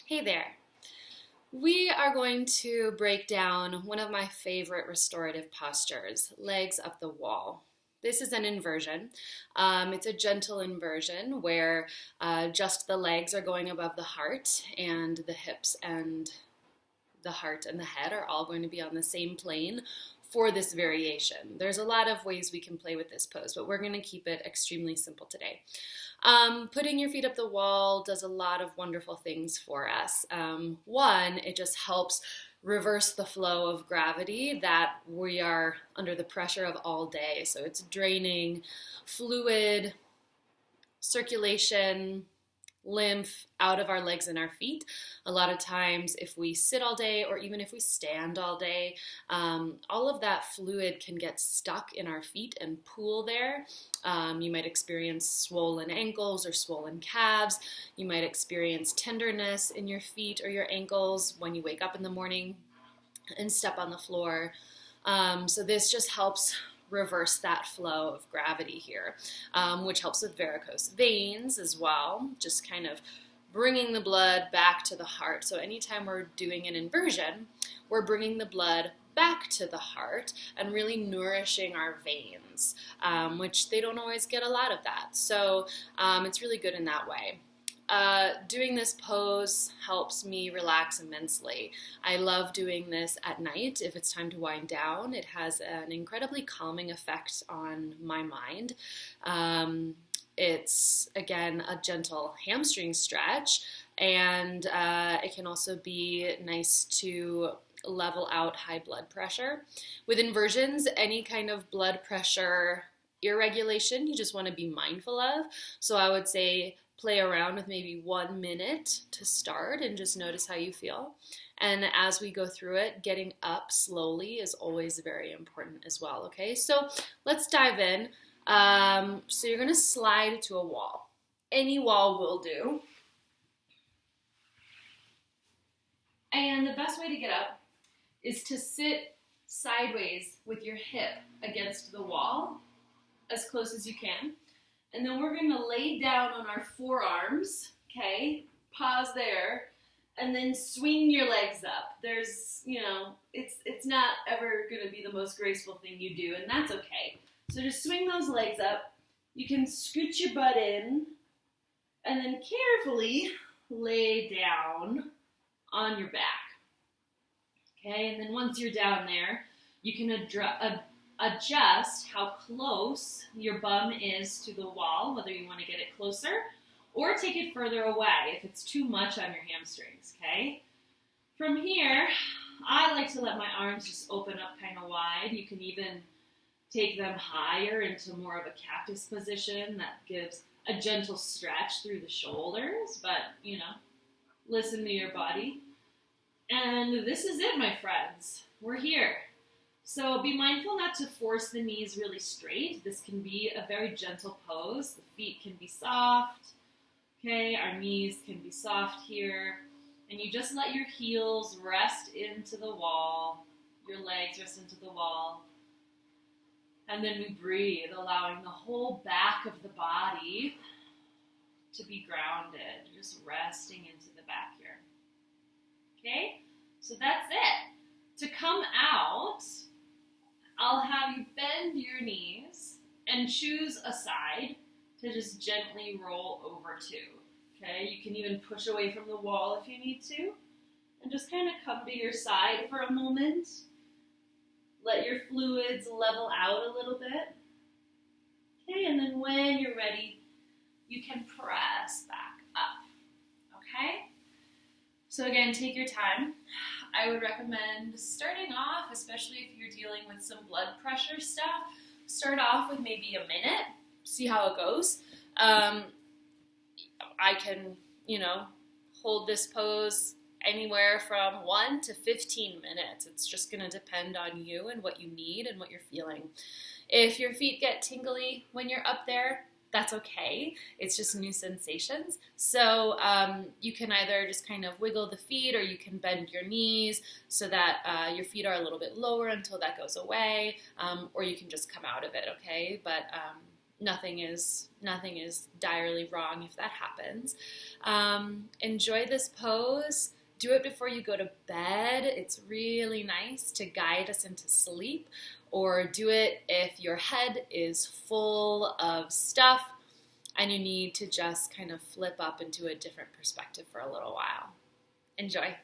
Hey there. We are going to break down one of my favorite restorative postures, legs up the wall. This is an inversion. It's a gentle inversion where just the legs are going above the heart and the hips and the heart and the head are all going to be on the same plane for this variation. There's a lot of ways we can play with this pose, but we're going to keep it extremely simple today. Putting your feet up the wall does a lot of wonderful things for us. One, it just helps reverse the flow of gravity that we are under the pressure of all day. So it's draining fluid, circulation, lymph out of our legs and our feet. A lot of times if we sit all day or even if we stand all day, all of that fluid can get stuck in our feet and pool there. You might experience swollen ankles or swollen calves. You might experience tenderness in your feet or your ankles when you wake up in the morning and step on the floor. So this just helps reverse that flow of gravity here, which helps with varicose veins as well, just kind of bringing the blood back to the heart. So anytime we're doing an inversion, we're bringing the blood back to the heart and really nourishing our veins, which they don't always get a lot of that. So it's really good in that way. Doing this pose helps me relax immensely. I love doing this at night if it's time to wind down. It has an incredibly calming effect on my mind. It's, again, a gentle hamstring stretch, and it can also be nice to level out high blood pressure. With inversions, any kind of blood pressure irregulation you just want to be mindful of. So I would say play around with maybe 1 minute to start and just notice how you feel. And as we go through it, getting up slowly is always very important as well, okay? So let's dive in. So you're going to slide to a wall. Any wall will do. And the best way to get up is to sit sideways with your hip against the wall as close as you can. And then we're going to lay down on our forearms, okay? Pause there, and then swing your legs up. There's, it's not ever going to be the most graceful thing you do, and that's okay. So just swing those legs up. You can scoot your butt in, and then carefully lay down on your back, okay? And then once you're down there, you can adjust how close your bum is to the wall, whether you want to get it closer or take it further away if it's too much on your hamstrings, okay? From here, I like to let my arms just open up kind of wide. You can even take them higher into more of a cactus position that gives a gentle stretch through the shoulders, but, listen to your body. And this is it, my friends. We're here. So be mindful not to force the knees really straight. This can be a very gentle pose. The feet can be soft, okay? Our knees can be soft here. And you just let your heels rest into the wall, your legs rest into the wall. And then we breathe, allowing the whole back of the body to be grounded, just resting into the back here. Okay? So that's it. To come out, I'll have you bend your knees and choose a side to just gently roll over to, okay? You can even push away from the wall if you need to, and just kind of come to your side for a moment. Let your fluids level out a little bit, okay? And then when you're ready, you can press back up, okay? So again, take your time. I would recommend starting off, especially if you're dealing with some blood pressure stuff, start off with maybe a minute, see how it goes. I can, hold this pose anywhere from 1 to 15 minutes. It's just going to depend on you and what you need and what you're feeling. If your feet get tingly when you're up there, that's okay. It's just new sensations. So you can either just kind of wiggle the feet, or you can bend your knees so that your feet are a little bit lower until that goes away, or you can just come out of it, okay? But nothing is direly wrong if that happens. Enjoy this pose. Do it before you go to bed. It's really nice to guide us into sleep. Or do it if your head is full of stuff and you need to just kind of flip up into a different perspective for a little while. Enjoy.